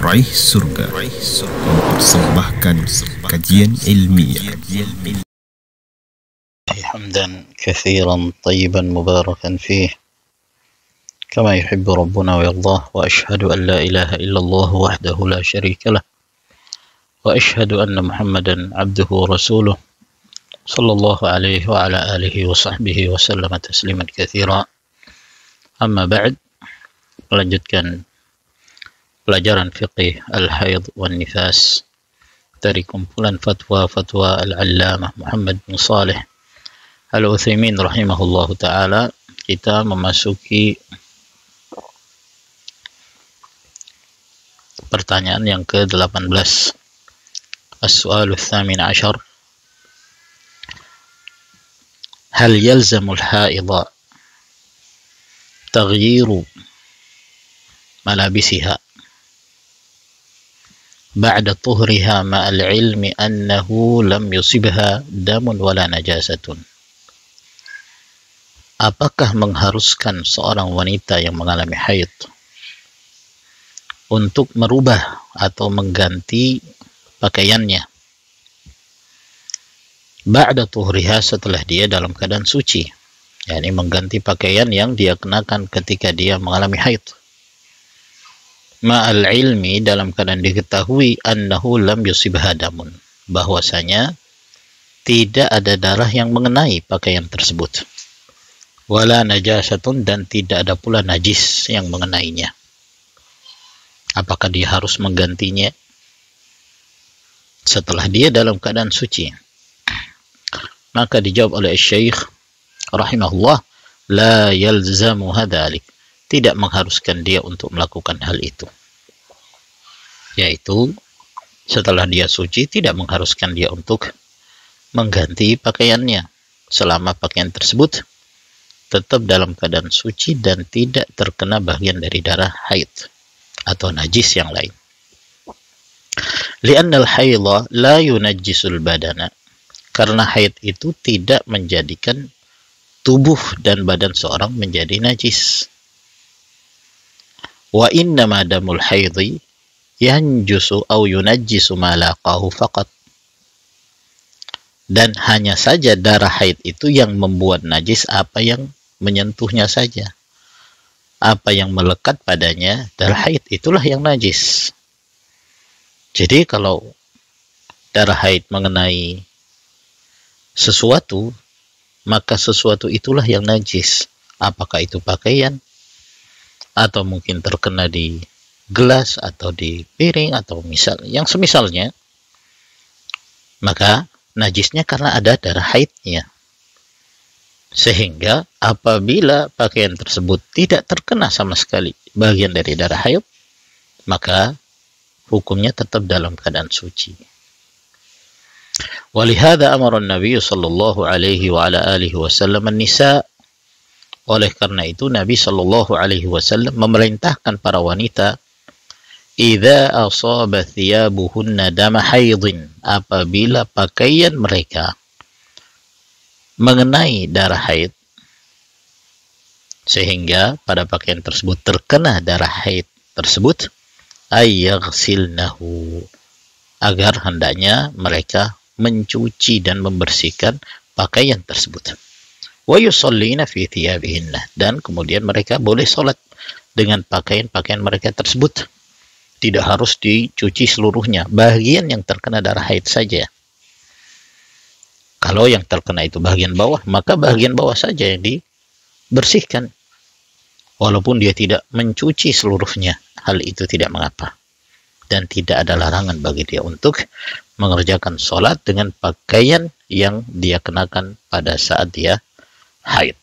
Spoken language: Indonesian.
Raih Surga mempersembahkan kajian ilmiah. حمدا كثيرا طيبا مباركا فيه كما يحب ربنا ويرضاه، وأشهد أن لا إله إلا الله وحده لا شريك له، وأشهد أن محمدا عبده ورسوله صلى الله عليه وعلى آله وصحبه وسلم تسليما كثيرا. أما بعد، melanjutkan pelajaran fiqih al-haid wan nifas dari kumpulan fatwa-fatwa al-allamah Muhammad bin Salih Al-Utsaimin rahimahullahu ta'ala. Kita memasuki pertanyaan yang ke-18. As-su'alu ats-tsamin asyar. Hal yalzamul haidha taghyiru malabisiha ba'da tuhriha ma'al ilmi annahu lam yusibha damun wala najasatun. Apakah mengharuskan seorang wanita yang mengalami haid untuk merubah atau mengganti pakaiannya ba'da tuhriha, setelah dia dalam keadaan suci, yakni mengganti pakaian yang dia kenakan ketika dia mengalami haid, ma'al ilmi, dalam keadaan diketahui, annahu lam yusibha damun, bahwasanya tidak ada darah yang mengenai pakaian tersebut, wala najasatun, dan tidak ada pula najis yang mengenainya. Apakah dia harus menggantinya setelah dia dalam keadaan suci? Maka dijawab oleh Syekh rahimahullah, la yalzamu hadzalik, tidak mengharuskan dia untuk melakukan hal itu, yaitu setelah dia suci tidak mengharuskan dia untuk mengganti pakaiannya selama pakaian tersebut tetap dalam keadaan suci dan tidak terkena bagian dari darah haid atau najis yang lain. Li'annal haidha la yunajjisul badana, karena haid itu tidak menjadikan tubuh dan badan seorang menjadi najis. Wa innama damul haidhi yanjusu aw yunajjisu ma laqahu faqat, dan hanya saja darah haid itu yang membuat najis apa yang menyentuhnya saja. Apa yang melekat padanya darah haid itulah yang najis. Jadi kalau darah haid mengenai sesuatu, maka sesuatu itulah yang najis. Apakah itu pakaian, atau mungkin terkena di gelas atau di piring atau misal yang semisalnya, maka najisnya karena ada darah haidnya. Sehingga apabila pakaian tersebut tidak terkena sama sekali bagian dari darah haid, maka hukumnya tetap dalam keadaan suci. Walihada amara Nabi sallallahu alaihi wa ala alihi wasallam an-nisa. Oleh karena itu Nabi sallallahu alaihi wasallam memerintahkan para wanita, idza asaba thiyabuhunna dama haidin, apabila pakaian mereka mengenai darah haid sehingga pada pakaian tersebut terkena darah haid tersebut, ayyaghsilnahu, agar hendaknya mereka mencuci dan membersihkan pakaian tersebut. Wa yusallina fi thiyabihinna, dan kemudian mereka boleh sholat dengan pakaian-pakaian mereka tersebut. Tidak harus dicuci seluruhnya, bagian yang terkena darah haid saja. Kalau yang terkena itu bagian bawah, maka bagian bawah saja yang dibersihkan. Walaupun dia tidak mencuci seluruhnya, hal itu tidak mengapa. Dan tidak ada larangan bagi dia untuk mengerjakan sholat dengan pakaian yang dia kenakan pada saat dia haid.